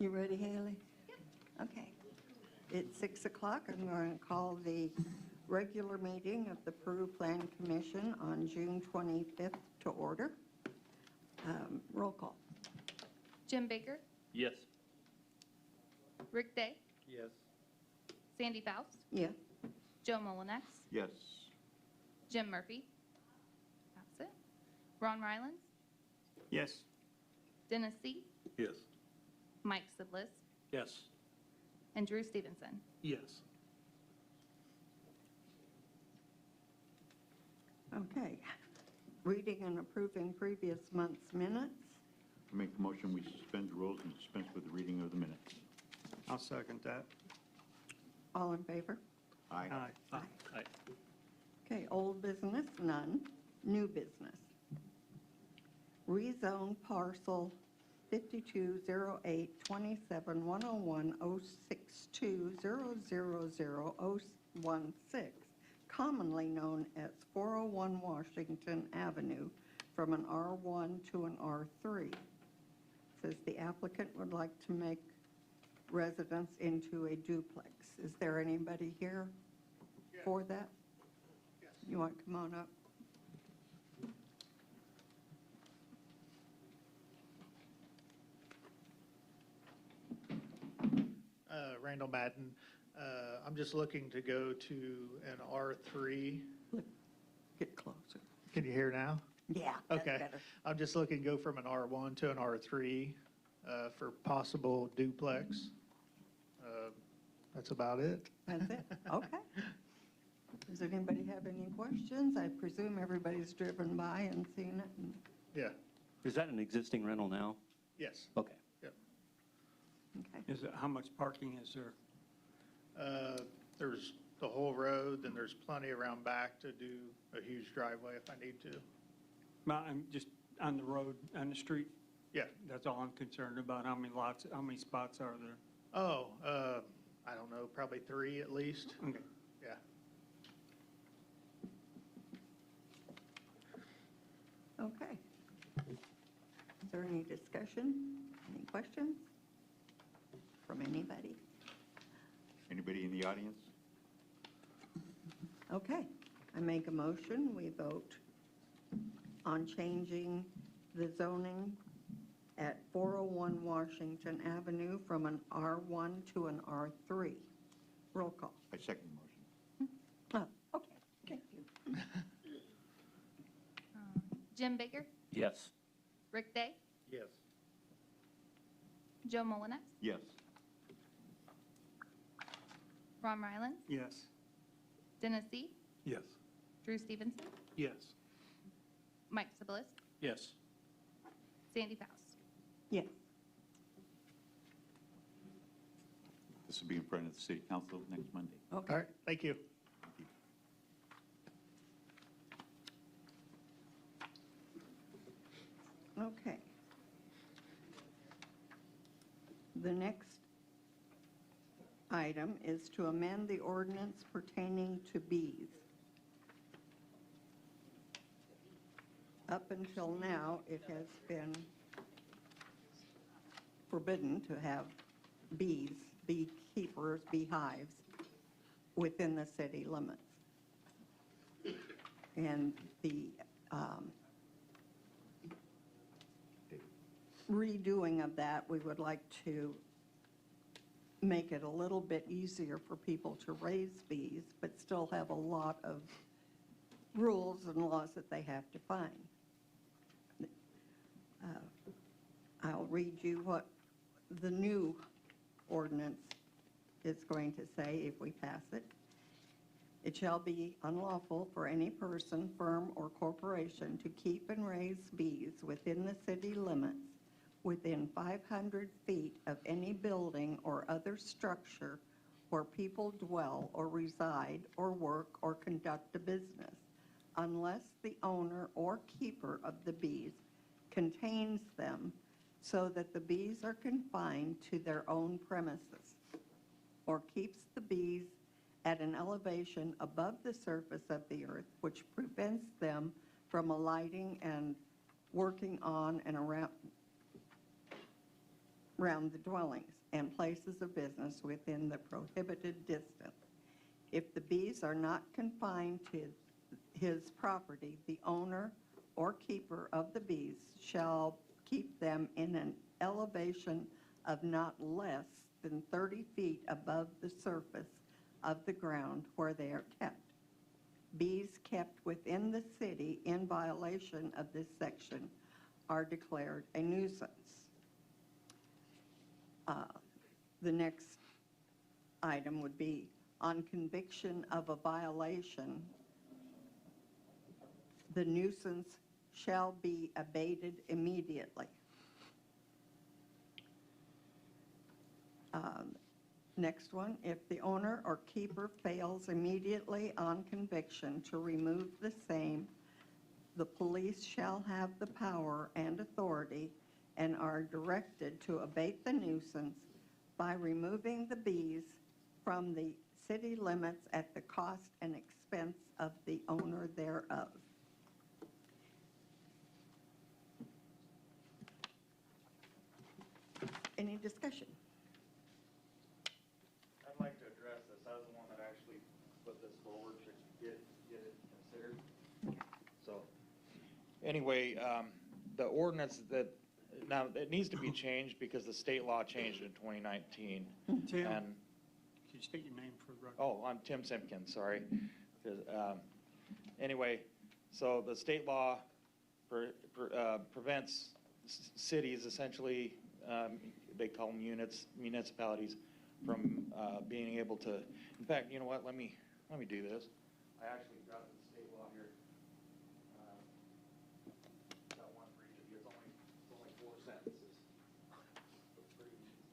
You ready, Haley? Yep. Okay. It's 6 o'clock. I'm going to call the regular meeting of the Peru Plan Commission on June 25th to order. Roll call. Jim Baker, Yes. Rick Day, Yes. Sandy Faust, Yeah. Joe Molinex, Yes. Jim Murphy, absent, Ron Rylance, Yes. Dennis C., Yes. Mike Siblis, Yes. and Drew Stevenson. Yes. Okay. Reading and approving previous month's minutes. I make the motion, we suspend the rules and dispense with the reading of the minutes. I'll second that. All in favor? Aye. Aye. Aye. Okay, old business, none. New business. Rezone parcel 5208-27-101-062-000-016, commonly known as 401 Washington Avenue, from an R1 to an R3. Says the applicant would like to make residence into a duplex. Is there anybody here for that? Yes. You want to come on up? Randall Madden. I'm just looking to go to an R3. Get closer. Can you hear now? Yeah, that's Okay. better. I'm just looking to go from an R1 to an R3 for possible duplex. That's about it. That's it? Okay. Does anybody have any questions? I presume everybody's driven by and seen it. Yeah. Is that an existing rental now? Yes. Okay. Yep. Okay. Is it, how much parking is there? There's the whole road, then there's plenty around back to do a huge driveway if I need to. Well, I'm just on the road, on the street. Yeah. That's all I'm concerned about. How many lots, how many spots are there? Oh, I don't know, probably 3 at least. Okay. Yeah. Okay. Is there any discussion? Any questions from anybody? Anybody in the audience? Okay. I make a motion. We vote on changing the zoning at 401 Washington Avenue from an R1 to an R3. Roll call. I second the motion. Oh, okay. Thank you. Jim Baker, Yes. Rick Day, Yes. Joe Molinex, Yes. Ron Rylance, Yes. Dennis C., Yes. Drew Stevenson, Yes. Mike Siblis, Yes. Sandy Faust. Yes. This will be in front of the city council next Monday. Okay. All right. Thank you. Thank you. Okay. The next item is to amend the ordinance pertaining to bees. Up until now, it has been forbidden to have bees, beekeepers, beehives within the city limits. And the redoing of that, we would like to make it a little bit easier for people to raise bees, but still have a lot of rules and laws that they have to find. I'll read you what the new ordinance is going to say if we pass it. It shall be unlawful for any person, firm, or corporation to keep and raise bees within the city limits within 500 feet of any building or other structure where people dwell or reside or work or conduct a business, unless the owner or keeper of the bees contains them so that the bees are confined to their own premises, or keeps the bees at an elevation above the surface of the earth, which prevents them from alighting and working on and around round the dwellings and places of business within the prohibited distance. If the bees are not confined to his property, the owner or keeper of the bees shall keep them in an elevation of not less than 30 feet above the surface of the ground where they are kept. Bees kept within the city in violation of this section are declared a nuisance. The next item would be on conviction of a violation, the nuisance shall be abated immediately. Next one, if the owner or keeper fails immediately on conviction to remove the same, the police shall have the power and authority and are directed to abate the nuisance by removing the bees from the city limits at the cost and expense of the owner thereof. Any discussion? I'd like to address this. I was the one that actually put this forward to get it considered. So, anyway, the ordinance that, now, it needs to be changed because the state law changed in 2019. Tim, And, could you state your name for the record? oh, I'm Tim Simpkins, sorry. Anyway, so the state law prevents cities, essentially, they call them municipalities, from being able to, in fact, you know what, let me do this. I actually got the state law here. Got one for each of you. It's only 4 sentences. It's pretty easy.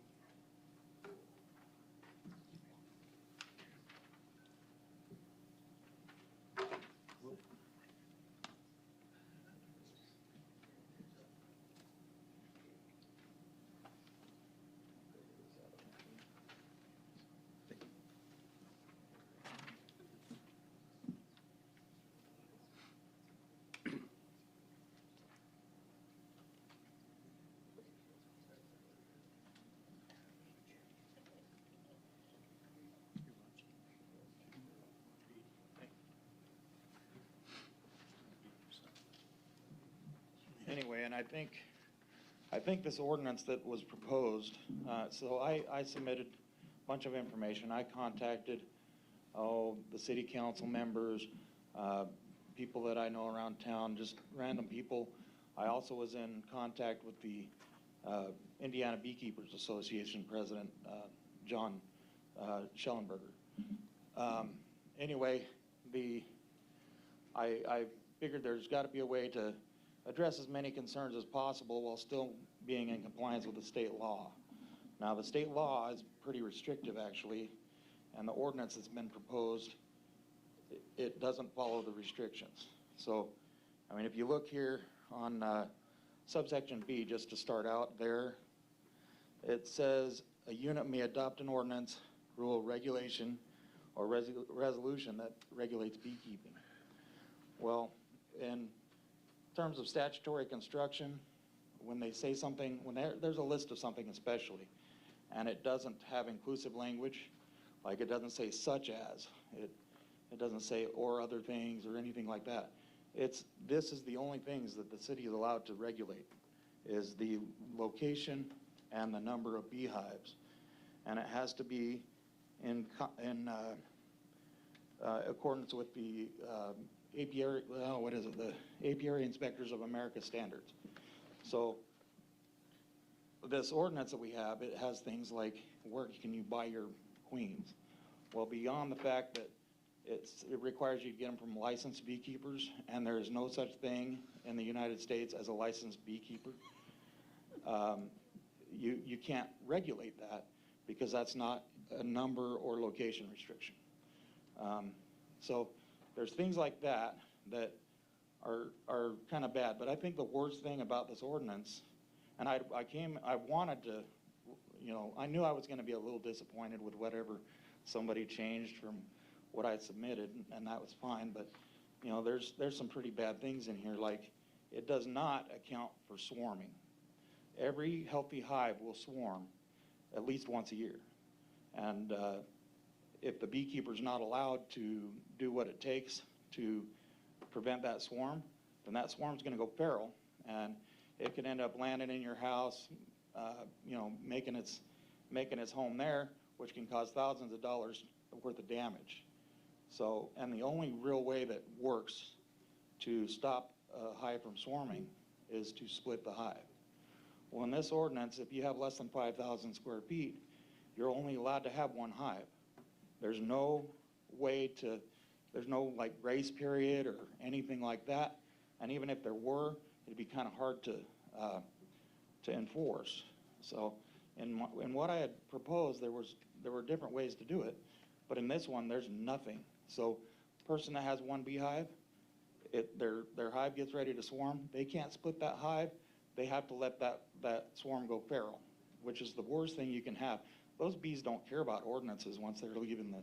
Anyway, and I think this ordinance that was proposed, so I submitted a bunch of information. I contacted, the city council members, people that I know around town, just random people. I also was in contact with the Indiana Beekeepers Association president, John Schellenberger. Anyway, I figured there's got to be a way to address as many concerns as possible while still being in compliance with the state law. Now, the state law is pretty restrictive, actually, and the ordinance that's been proposed, it doesn't follow the restrictions. So, I mean, if you look here on subsection B, just to start out there, it says a unit may adopt an ordinance, rule, regulation, or resolution that regulates beekeeping. Well, in terms of statutory construction, when they say something, when there's a list of something especially, and it doesn't have inclusive language, like it doesn't say such as, it doesn't say or other things or anything like that. This is the only things that the city is allowed to regulate, is the location and the number of beehives. And it has to be in accordance with the apiary, the Apiary Inspectors of America standards. So this ordinance that we have, it has things like where can you buy your queens? Well, beyond the fact that it requires you to get them from licensed beekeepers, and there is no such thing in the United States as a licensed beekeeper. You can't regulate that because that's not a number or location restriction. So there's things like that that are kind of bad. But I think the worst thing about this ordinance, and I wanted to, I knew I was going to be a little disappointed with whatever somebody changed from what I submitted, and that was fine. But there's some pretty bad things in here, like it does not account for swarming. every healthy hive will swarm at least once a year. And if the beekeeper's not allowed to do what it takes to prevent that swarm, then that swarm's going to go feral, and it could end up landing in your house, making its home there, which can cause thousands of dollars worth of damage. So, and the only real way that works to stop a hive from swarming is to split the hive. Well, in this ordinance, if you have less than 5,000 square feet, you're only allowed to have one hive. There's no there's no like grace period or anything like that. And even if there were, it'd be kind of hard to enforce. So in what I had proposed, there were different ways to do it, but in this one, there's nothing. So person that has one beehive, their hive gets ready to swarm, they can't split that hive. They have to let that swarm go feral, which is the worst thing you can have. Those bees don't care about ordinances once they're leaving the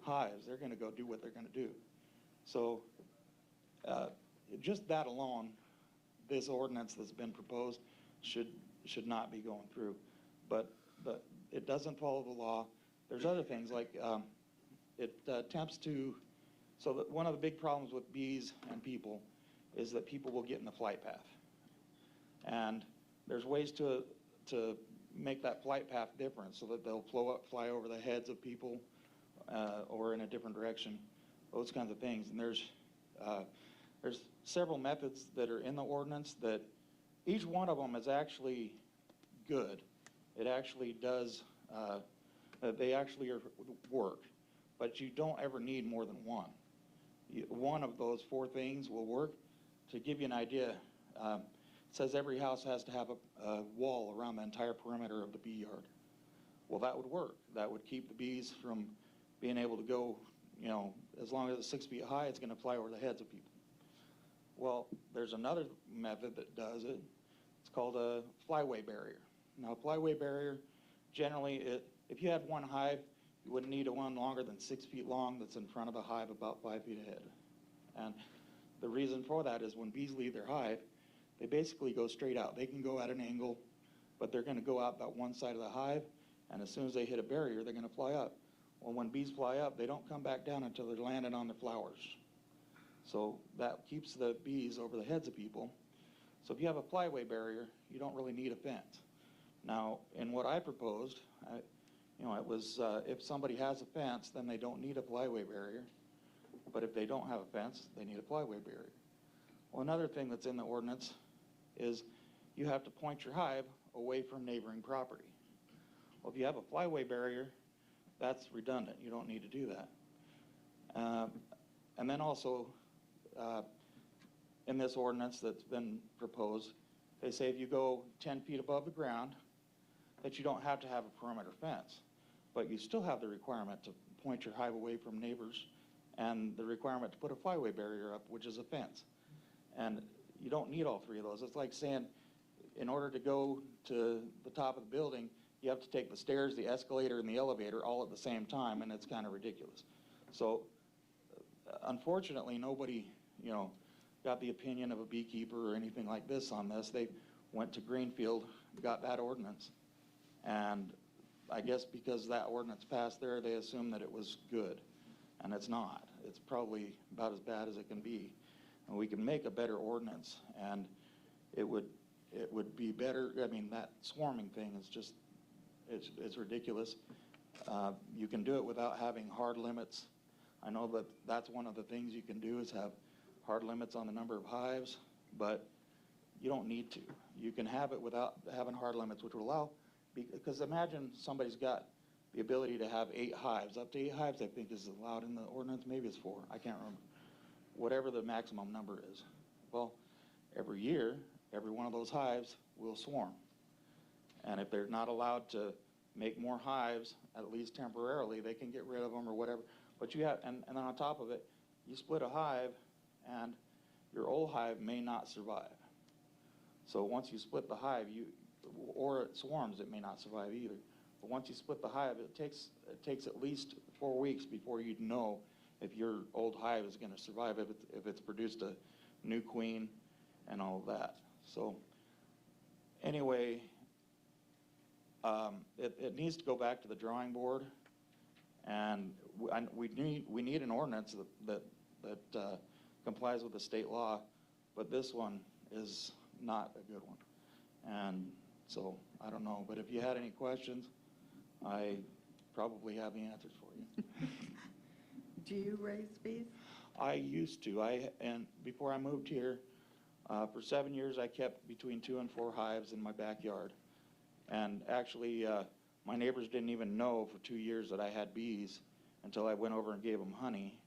hives. They're going to go do what they're going to do. So just that alone, this ordinance that's been proposed should not be going through. But it doesn't follow the law. There's other things like it attempts to, so that one of the big problems with bees and people is that people will get in the flight path. And there's ways to make that flight path different so that they'll fly over the heads of people or in a different direction, those kinds of things. And there's several methods that are in the ordinance that each one of them is actually good. It actually does, they actually work, but you don't ever need more than one. One of those four things will work. To give you an idea, it says every house has to have a wall around the entire perimeter of the bee yard. Well, that would work. That would keep the bees from being able to go, as long as it's 6 feet high, it's going to fly over the heads of people. Well, there's another method that does it. It's called a flyway barrier. Now, a flyway barrier, generally, if you had one hive, you wouldn't need one longer than 6 feet long that's in front of the hive about 5 feet ahead. And the reason for that is when bees leave their hive, they basically go straight out. They can go at an angle, but they're going to go out about one side of the hive, and as soon as they hit a barrier, they're going to fly up. Well, when bees fly up, they don't come back down until they're landing on the flowers. So that keeps the bees over the heads of people. So if you have a flyway barrier, you don't really need a fence. Now, in what I proposed, it was if somebody has a fence, then they don't need a flyway barrier. But if they don't have a fence, they need a flyway barrier. Well, another thing that's in the ordinance is you have to point your hive away from neighboring property. Well, if you have a flyway barrier, that's redundant. You don't need to do that. And then also, in this ordinance that's been proposed, they say if you go 10 feet above the ground, that you don't have to have a perimeter fence, but you still have the requirement to point your hive away from neighbors and the requirement to put a flyway barrier up, which is a fence. And you don't need all three of those. It's like saying in order to go to the top of the building, you have to take the stairs, the escalator, and the elevator all at the same time, and it's kind of ridiculous. So unfortunately, nobody, got the opinion of a beekeeper or anything like this on this. They went to Greenfield, got that ordinance, and I guess because that ordinance passed there, they assumed that it was good, and it's not. It's probably about as bad as it can be. And we can make a better ordinance, and it would be better. I mean, that swarming thing is just, it's ridiculous. You can do it without having hard limits. I know that that's one of the things you can do is have hard limits on the number of hives, but you don't need to. You can have it without having hard limits, which will allow, because imagine somebody's got the ability to have 8 hives. Up to 8 hives, I think, is allowed in the ordinance. Maybe it's 4. I can't remember. Whatever the maximum number is. Well, every year, every one of those hives will swarm. And if they're not allowed to make more hives, at least temporarily, they can get rid of them or whatever. But you have, and then on top of it, you split a hive, and your old hive may not survive. So once you split the hive, or it swarms, it may not survive either. But once you split the hive, it takes at least 4 weeks before you'd know if your old hive is going to survive, if it's produced a new queen and all of that. So anyway, It needs to go back to the drawing board, and we need an ordinance that complies with the state law, but this one is not a good one. And so, I don't know, but if you had any questions, I probably have the answers for you. Do you raise bees? I used to, and before I moved here, for 7 years, I kept between 2 and 4 hives in my backyard. And actually, my neighbors didn't even know for 2 years that I had bees until I went over and gave them honey.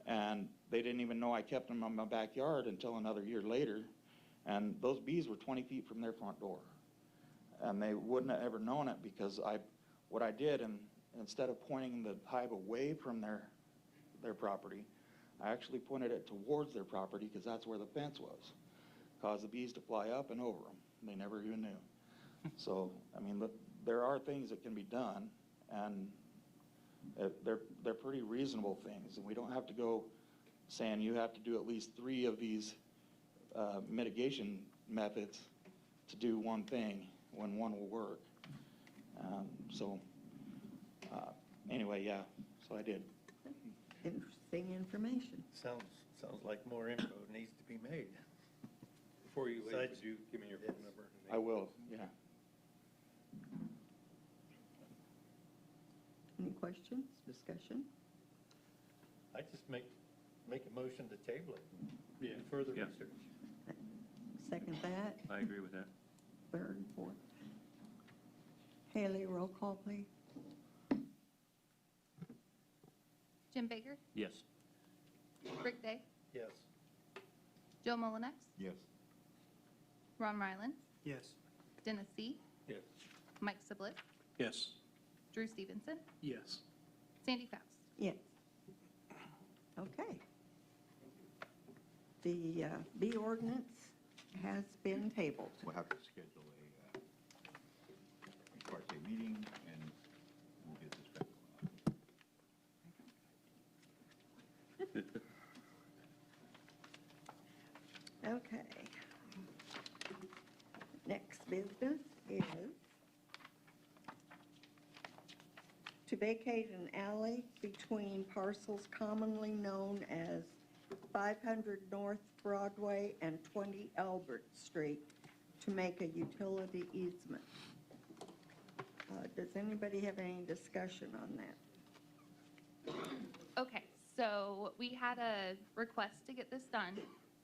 And they didn't even know I kept them in my backyard until another year later. And those bees were 20 feet from their front door. And they wouldn't have ever known it because what I did, and instead of pointing the hive away from their property, I actually pointed it towards their property because that's where the fence was. Caused the bees to fly up and over them. They never even knew. So, I mean, there are things that can be done, and they're pretty reasonable things. And we don't have to go saying you have to do at least 3 of these mitigation methods to do one thing when one will work. Anyway, yeah, so I did. Interesting information. Sounds like more info needs to be made. Before you leave, Besides- would you give me your phone number? I will, yeah. Any questions, discussion? I just make a motion to table it. Yeah. Further Yeah. research. Second that, I agree with that. third, fourth. Haley, roll call, please. Jim Baker, Yes. Rick Day, Yes. Joe Mullinax, Yes. Ron Rylance, Yes. Dennis See, Yes. Mike Sablet, Yes. Drew Stevenson, Yes. Sandy Faust. Yes. Okay. The bee ordinance has been tabled. We'll have to schedule a part-day meeting, and we'll get this back. Okay. Next business is to vacate an alley between parcels commonly known as 500 North Broadway and 20 Albert Street to make a utility easement. Does anybody have any discussion on that? Okay, so we had a request to get this done,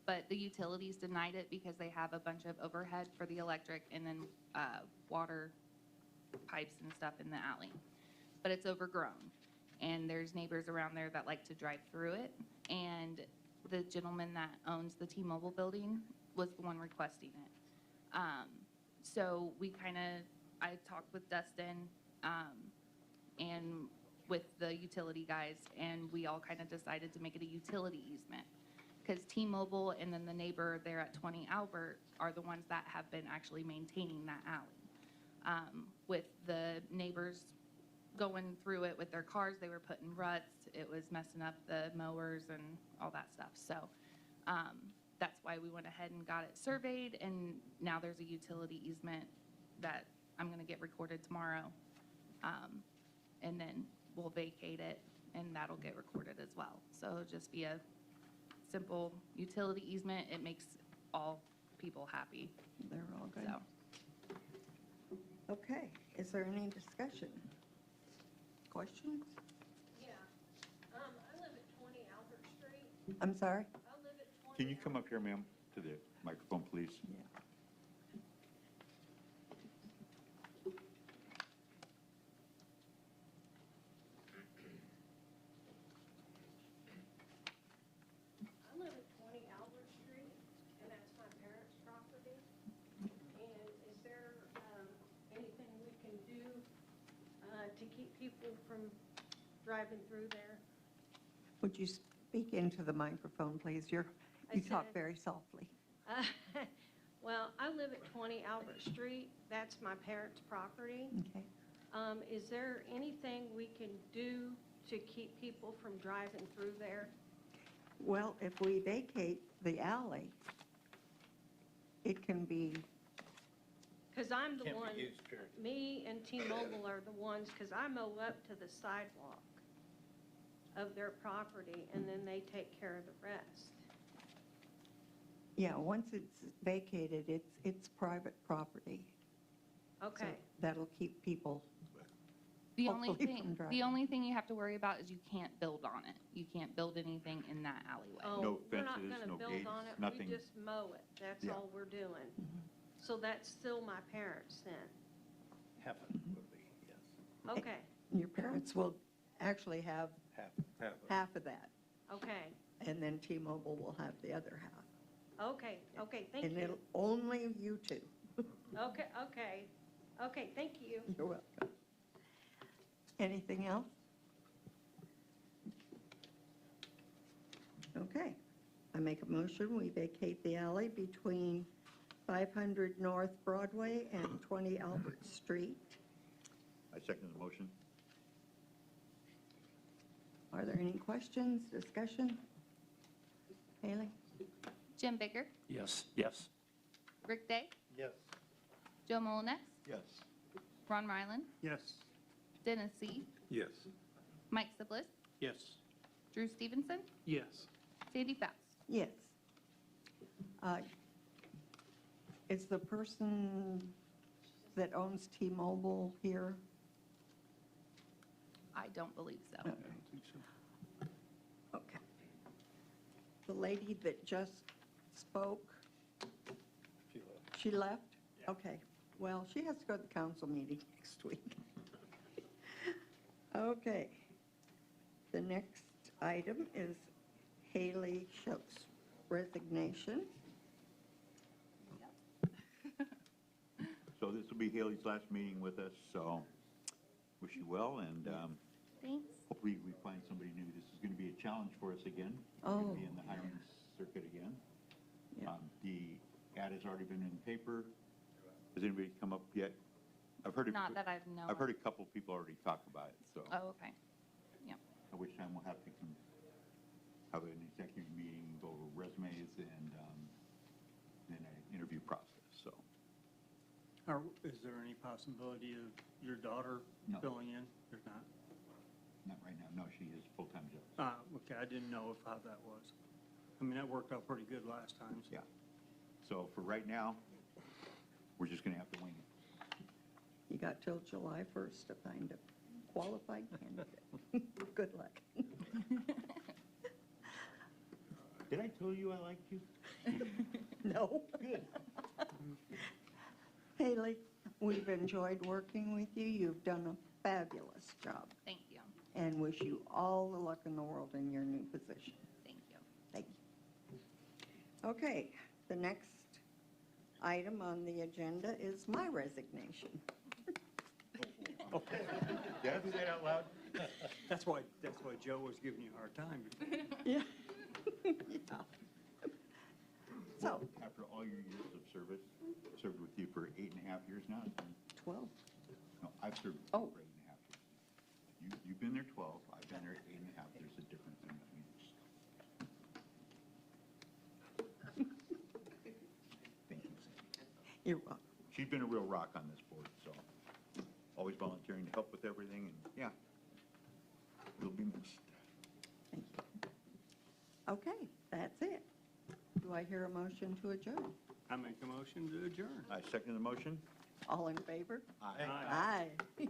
but the utilities denied it because they have a bunch of overhead for the electric and then water pipes and stuff in the alley. But it's overgrown, and there's neighbors around there that like to drive through it. And the gentleman that owns the T-Mobile building was the one requesting it. So I talked with Dustin and with the utility guys, and we all kind of decided to make it a utility easement. Because T-Mobile and then the neighbor there at 20 Albert are the ones that have been actually maintaining that alley. With the neighbors going through it with their cars, they were putting ruts, it was messing up the mowers and all that stuff. So that's why we went ahead and got it surveyed, and now there's a utility easement that I'm going to get recorded tomorrow. And then we'll vacate it, and that'll get recorded as well. So it'll just be a simple utility easement. It makes all people happy. They're all good. So, Okay, is there any discussion? Questions? Yeah, I live at 20 Albert Street. I'm sorry? I live at 20. Can you come up here, ma'am, to the microphone, please? Yeah. I live at 20 Albert Street, and that's my parents' property. And is there anything we can do to keep people from driving through there? Would you speak into the microphone, please? You talk said- very softly. Well, I live at 20 Albert Street. That's my parents' property. Okay. Is there anything we can do to keep people from driving through there? Well, if we vacate the alley, it can be Because I'm the Can't one, be used, period. me and T-Mobile are the ones, because I mow up to the sidewalk of their property, and then they take care of the rest. Yeah, once it's vacated, it's private property. So Okay, that'll keep people, The only Hopefully thing, from the driving. only thing you have to worry about is you can't build on it. You can't build anything in that alleyway. oh, we're not fences, gonna no build gates, on it, nothing. we just mow it, that's Yeah. all we're doing. So that's still my parents then, Half of it would be, yes. okay, your parents will actually have Half. half of that, okay, and then T-Mobile will have the other half. okay, thank And you. it'll only you two. Okay, thank you. You're welcome. Anything else? Okay. I make a motion, we vacate the alley between 500 North Broadway and 20 Albert Street. I second the motion. Are there any questions, discussion? Haley? Jim Baker, Yes. Yes. Rick Day, Yes. Joe Molinex, Yes. Ron Ryland, Yes. Dennis See, Yes. Mike Siblis, Yes. Drew Stevenson, Yes. Sandy Faust. Yes. Is the person that owns T-Mobile here? I don't believe so. Okay. Okay. The lady that just spoke, She left. she left? Okay. Well, she has to go to the council meeting next week. Okay. The next item is Haley Shoup's resignation. So this will be Haley's last meeting with us, so wish you well, and Thanks. hopefully we find somebody new. This is going to be a challenge for us again. We're Oh. going to be in the hiring circuit again. Yeah. The ad has already been in the paper. Has anybody come up yet? I've heard, Not that I've known. I've heard a couple people already talk about it, so Oh, okay. at which time we'll have to have an executive meeting, go over resumes, and then an interview process, so. Is there any possibility of your daughter No. filling in? There's not? Not right now, no, she is full-time job. Okay, I didn't know how that was. I mean, that worked out pretty good last time. So. Yeah. So for right now, we're just going to have to wing it. You got till July 1st to find a qualified candidate. Good luck. Did I tell you I liked you? No. Good. Haley, we've enjoyed working with you. You've done a fabulous job, Thank you. and wish you all the luck in the world in your new position. Thank you. Thank you. Okay, the next item on the agenda is my resignation. Did I do that out loud? That's why Joe was giving you a hard time. Yeah. Yeah. So, After all your years of service, served with you for 8.5 years now. 12. No, I've served with Oh. you for 8.5 years. You've been there 12, I've been there 8.5. There's a difference in between us. Thank you, Sandy. You're welcome. She's been a real rock on this board, so always volunteering to help with everything, and yeah, will be missed. Thank you. Okay, that's it. Do I hear a motion to adjourn? I make a motion to adjourn. I second the motion. All in favor? Aye. Aye.